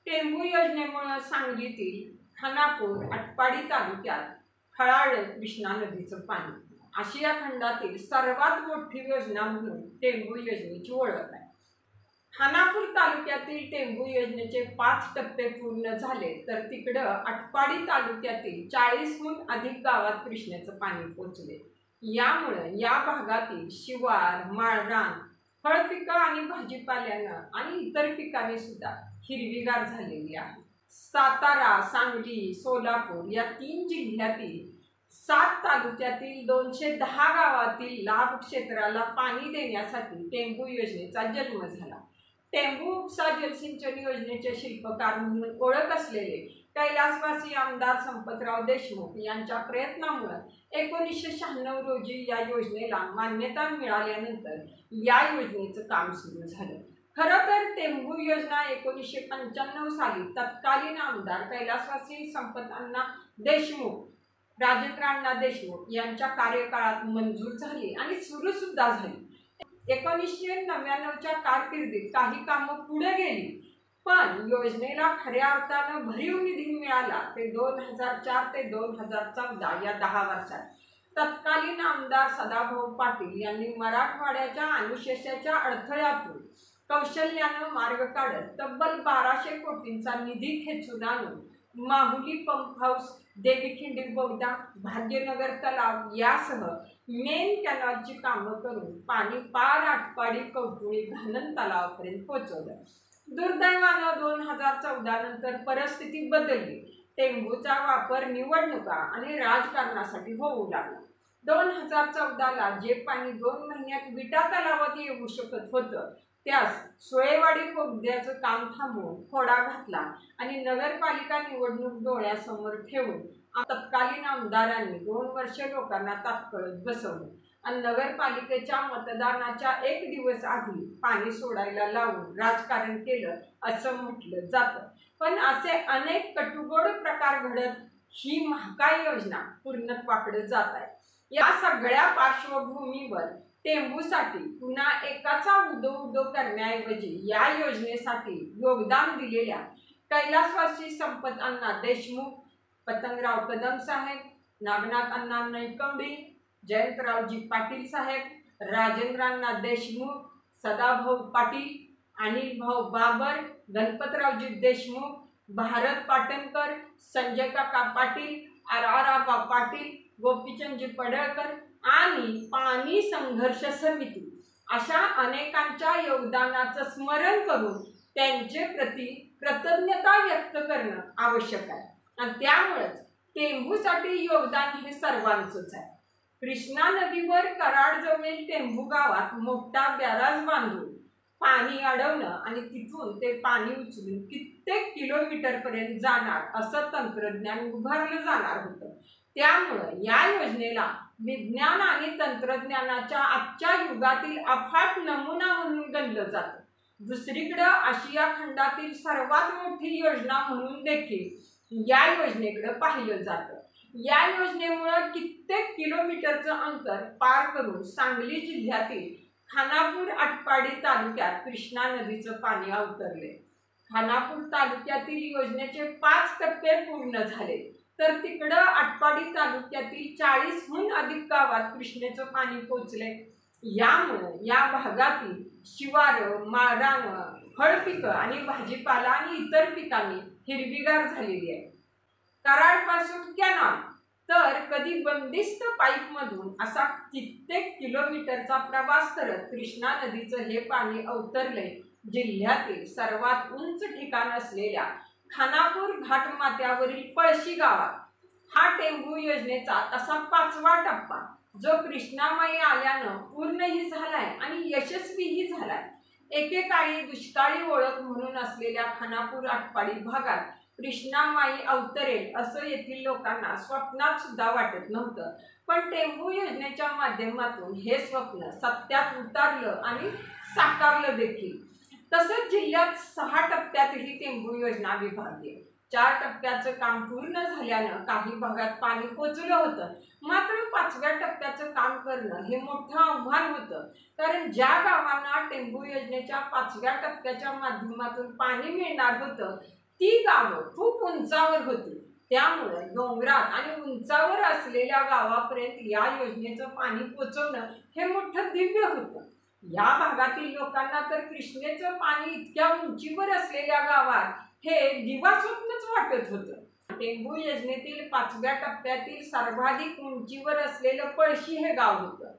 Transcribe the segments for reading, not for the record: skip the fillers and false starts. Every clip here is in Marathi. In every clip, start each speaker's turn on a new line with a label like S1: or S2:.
S1: टेंभू योजनेमुळे सांगलीतील खानापूर आटपाडी तालुक्यात खळाळलं कृष्णा नदीचं पाणी। आशिया खंडातील सर्वात मोठी योजना म्हणून टेंभू योजनेची ओळख आहे। खानापूर तालुक्यातील टेंभू योजनेचे 5 टप्पे पूर्ण झाले, तर तिकडं आटपाडी तालुक्यातील 40हून अधिक गावात कृष्णेचं पाणी पोचले। यामुळे या भागातील शिवार, माळरान, फळपिकं आणि भाजीपाल्यानं आणि इतर पिकांनी सुद्धा हिरवीगार झालेली आहे। सातारा, सांगली, सोलापूर या 3 जिल्ह्यातील 7 तालुक्यातील 210 गावातील लाभ क्षेत्राला पाणी देण्यासाठी टेंभू योजनेचा जन्म झाला। टेंभू उपसा जलसिंचन योजनेचे शिल्पकार म्हणून ओळख असलेले कैलासवासी आमदार संपतराव देशमुख यांच्या प्रयत्नामुळे 1996 रोजी या योजनेला मान्यता मिळाल्यानंतर या योजनेचं काम सुरू झालं। खरं तर टेंभू योजना 1995 साली तत्कालीन आमदार कैलासवासी संपतअण्णा देशमुख, राजेंद्रअण्णा देशमुख यांच्या कार्यकाळात मंजूर झाली आणि सुरू सुद्धा झाली। 1999च्या कारकिर्दीत काही कामं पुढे गेली, पण योजनेला खऱ्या अर्थानं भरीव निधी मिळाला ते 2004 ते 2014 या 10 वर्षात। तत्कालीन आमदार सदाभाऊ पाटील यांनी मराठवाड्याच्या अनुशेषाच्या अडथळ्यातून कौशल्यानं मार्ग काढत तब्बल 1200 कोटींचा निधी खेचून आणून माहुली पंप हाऊस, देवीखिंडी बोगदा, भाग्यनगर तलाव यासह मेन कॅनॉलची कामं करून पाणी पार आटपाडी, कवठुळी, घाणन तलावापर्यंत पोहोचवलं। दुर्दैवानं 2014 नंतर परिस्थिती बदलली। टेंभूचा वापर निवडणुका आणि राजकारणासाठी होऊ लागला। 2014ला जे पाणी 2 महिन्यात विटा तलावात येऊ शकत होतं, त्यास सोयेवाडी बोगद्याचं काम थांबवून खोडा घातला आणि नगरपालिका निवडणूक डोळ्यासमोर ठेवून तत्कालीन आमदारांनी 2 वर्ष लोकांना तात्कळत बसवलं आणि नगरपालिकेच्या मतदानाच्या 1 दिवस आधी पाणी सोडायला लावून राजकारण केलं असं म्हटलं जातं। पण असे अनेक कटुगोड प्रकार घडत ही महाकाय योजना पूर्णत्वाकडे जात आहे। या सगळ्या पार्श्वभूमीवर टेंभूसाठी पुन्हा एकाचा उदो करण्याऐवजी या योजनेसाठी योगदान दिलेल्या कैलासवासी संपतअण्णा देशमुख, पतंगराव कदम साहेब, नागनाथ अण्णा नैकवडी, जयंतरावजी पाटील साहेब, राजेंद्रअण्णा देशमुख, सदाभाऊ पाटील, अनिल भाऊ बाबर, गणपतरावजी देशमुख, भारत पाटणकर, संजय काका पाटील, आराबा पाटील, गोपीचंदजी पडळकर आणि पाणी संघर्ष समिती अशा अनेकांच्या योगदानाचं स्मरण करून त्यांचे प्रति कृतज्ञता व्यक्त करणं आवश्यक आहे आणि त्यामुळेच टेंभूसाठी योगदान हे सर्वांचंच आहे। कृष्णा नदीवर कराडजवळील टेंभू गावात मोठा बॅराज बांधून पाणी अडवणं आणि तिथून ते पाणी उचलून कित्येक किलोमीटरपर्यंत जाणार असं तंत्रज्ञान उभारलं जाणार होतं। त्यामुळे या योजनेला विज्ञान आणि तंत्रज्ञानाच्या आजच्या युगातील अफाट नमुना म्हणून गणलं जातं। दुसरीकडे आशिया खंडातील सर्वात मोठी योजना म्हणून देखील या योजनेकडे पाहिलं जातं। या योजनेमुळे कित्येक किलोमीटरचं अंतर पार करून सांगली जिल्ह्यातील खानापूर आटपाडी तालुक्यात कृष्णा नदीचं पाणी अवतरले। खानापूर तालुक्यातील योजनेचे 5 टप्पे पूर्ण झाले, तर तिकडं आटपाडी तालुक्यातील 40हून अधिक गावात कृष्णेचं पाणी पोचले। यामुळे या भागातील शिवार, माळरान, फळपिकं आणि भाजीपाला आणि इतर पिकांनी हिरवीगार झालेली आहे। कराडपासून कॅनॉल तर कधी बंदिस्त पाईपमधून असा कित्येक किलोमीटरचा प्रवास करत कृष्णा नदीचं हे पाणी अवतरले जिल्ह्यातील सर्वात उंच ठिकाण असलेल्या खानापूर घाटमाथ्यावरील पळशी गावात। हा टेंभू योजनेचा तसा 5वा टप्पा जो कृष्णामाई आल्यानं पूर्णही झालाय आणि यशस्वीही झालाय। एकेकाळी दुष्काळी ओळख म्हणून असलेल्या खानापूर आटपाडी भागात कृष्णामाई अवतरेल असं येथील लोकांना स्वप्नात सुद्धा वाटत नव्हतं, पण टेंभू योजनेच्या माध्यमातून हे स्वप्न सत्यात उतरलं आणि साकारलं देखील। तसंच जिल्ह्यात 6 टप्प्यातही टेंभू योजना विभागली। 4 टप्प्याचं काम पूर्ण झाल्यानं काही भागात पाणी पोचलं होतं, मात्र 5व्या टप्प्याचं काम करणं हे मोठं आव्हान होतं, कारण ज्या गावांना टेंभू योजनेच्या 5व्या टप्प्याच्या माध्यमातून पाणी मिळणार होतं ती गावं खूप उंचावर होती, त्यामुळे डोंगरात आणि उंचावर असलेल्या गावापर्यंत या योजनेचं पाणी पोचवणं हे मोठं दिव्य होतं. या भागातील लोकांना तर कृष्णेचं पाणी इतक्या उंचीवर असलेल्या गावात हे दिवास्वप्नच वाटत होतं. टेंभू योजनेतील 5व्या टप्प्यातील सर्वाधिक उंचीवर असलेलं पळशी हे गाव होतं.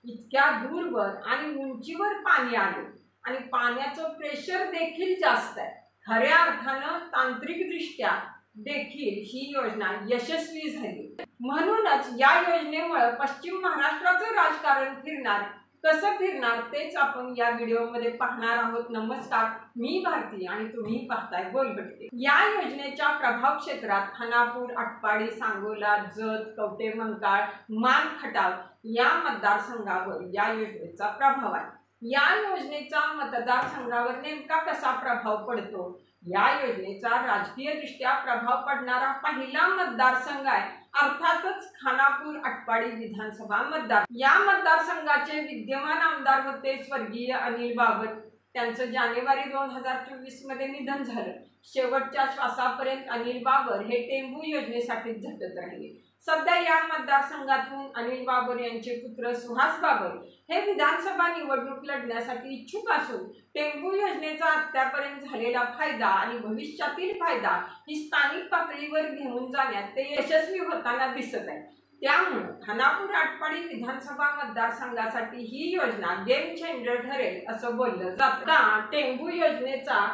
S1: इतक्या दूरवर आणि उंचीवर पाणी आले आणि पाण्याचं प्रेशर देखील जास्त आहे. खऱ्या अर्थानं तांत्रिकदृष्ट्या देखील ही योजना यशस्वी झाली. म्हणूनच या योजनेमुळे पश्चिम महाराष्ट्राचं राजकारण फिरणार. कसं फिरणार तेच आपण या व्हिडिओमध्ये पाहणार आहोत. नमस्कार, मी भारती आणि तुम्ही पाहताय गोलगट्टे. या योजनेच्या प्रभाव क्षेत्रात खानापूर, आटपाडी, सांगोला, जत, कवठेमंकाळ, मान, खटाव या मतदारसंघावर या योजनेचा प्रभाव आहे. या योजनेचा मतदारसंघावर नेमका कसा प्रभाव पडतो? या योजनेचा राजकीयदृष्ट्या प्रभाव पडणारा पहिला मतदारसंघ आहे अर्थातच खानापूर आटपाडी विधानसभा मतदार. या मतदारसंघाचे विद्यमान आमदार होते स्वर्गीय अनिल बाबर. त्यांचं जानेवारी 2024 मध्ये निधन झालं. शेवटच्या श्वासापर्यंत अनिल बाबर हे टेंभू योजनेसाठी झटत राहिले. सध्या या मतदारसंघातून अनिल बाबर यांचे पुत्र सुहास बाबर हे विधानसभा निवडणूक लढण्यासाठी इच्छुक असून टेंभू योजनेचा आतापर्यंत झालेला फायदा आणि भविष्यातील फायदा ही स्थानिक पातळीवर घेऊन जाण्यात ते यशस्वी होताना दिसत आहे. त्यामुळे खानापूर आटपाडी विधानसभा मतदारसंघासाठी ही योजना गेम चेंजर ठरेल असं बोललं जातं. टेंभू योजनेचा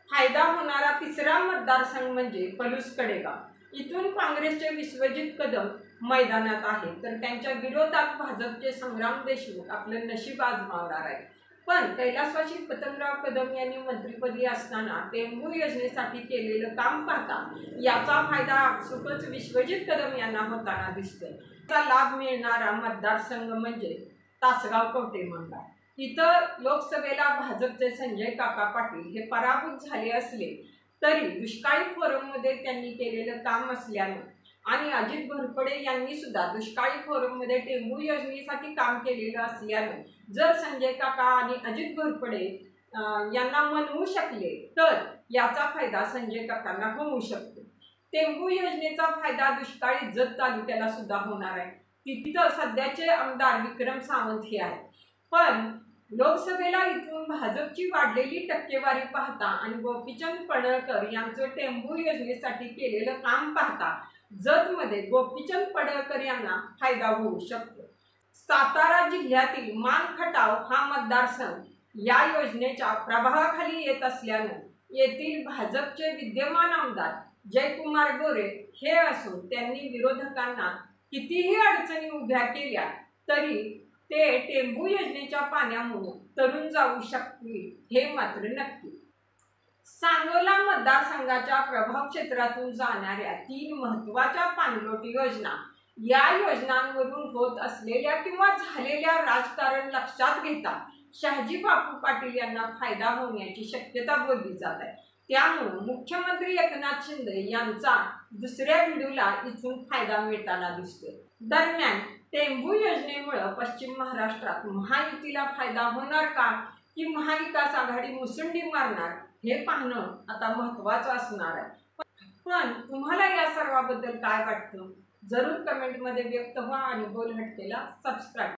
S1: फायदा होणारा तिसरा मतदारसंघ म्हणजे पलूस कडेगाव. इथून काँग्रेसचे विश्वजित कदम मैदानात आहे, तर त्यांच्या विरोधात भाजपचे संग्राम देशमुख आपलं नशीब आजमावणार आहे. पण कैलासवासी पतंगराव कदम यांनी मंत्रिपदी असताना टेंभू योजनेसाठी केलेलं काम पाहता याचा फायदा आपसुकच विश्वजित कदम यांना होताना दिसतोय. त्याचा लाभ मिळणारा मतदारसंघ म्हणजे तासगाव कवठेमंकाळ. इथं लोकसभेला भाजपचे संजय काका पाटील हे पराभूत झाले असले तरी दुष्काळी फोरममध्ये त्यांनी केलेलं काम असल्यानं आणि अजित घोरपडे यांनी सुद्धा दुष्काळी फोरममध्ये टेंभू योजनेसाठी काम केलेलं असल्यानं जर संजय काका आणि अजित घोरपडे यांना मनवू शकले तर याचा फायदा संजय काकांना होऊ शकतो. टेंभू योजनेचा फायदा दुष्काळी जत तालुक्याला सुद्धा होणार आहे. तिथं सध्याचे आमदार विक्रम सावंत हे आहेत. पण लोकसभेला इथून भाजपची वाढलेली टक्केवारी पाहता आणि गोपीचंद पडळकर यांचं टेंभू योजनेसाठी केलेलं काम पाहता जतमध्ये गोपीचंद पडळकर यांना फायदा होऊ शकतो. सातारा जिल्ह्यातील मान, खटाव हा मतदारसंघ या योजनेच्या प्रभावाखाली येत असल्यानं येथील भाजपचे विद्यमान आमदार जयकुमार गोरे हे असून त्यांनी विरोधकांना कितीही अडचणी उभ्या केल्या तरी ते टेंभू योजनेच्या पाण्यामुळे तरुण जाऊ शकतील हे मात्र नक्की. सांगोला मतदारसंघाच्या प्रभाव क्षेत्रातून जाणाऱ्या 3 महत्त्वाच्या पाणलोट योजना या योजनांवरून होत असलेल्या किंवा झालेल्या राजकारण लक्षात घेता शहाजी बापू पाटील यांना फायदा होण्याची शक्यता बोलली जात आहे. त्यामुळे मुख्यमंत्री एकनाथ शिंदे यांचा दुसऱ्या व्हिडिओला इथून फायदा मिळताना दिसतोय. दरम्यान टेंभू योजनेमुळे पश्चिम महाराष्ट्रात महायुतीला फायदा होणार का की महाविकास आघाडी मुसंडी मारणार हे पाहणं आता महत्त्वाचं असणार आहे. पण तुम्हाला या सर्वाबद्दल काय वाटतं जरूर कमेंटमध्ये व्यक्त व्हा आणि गोलगट्टेला सबस्क्राईब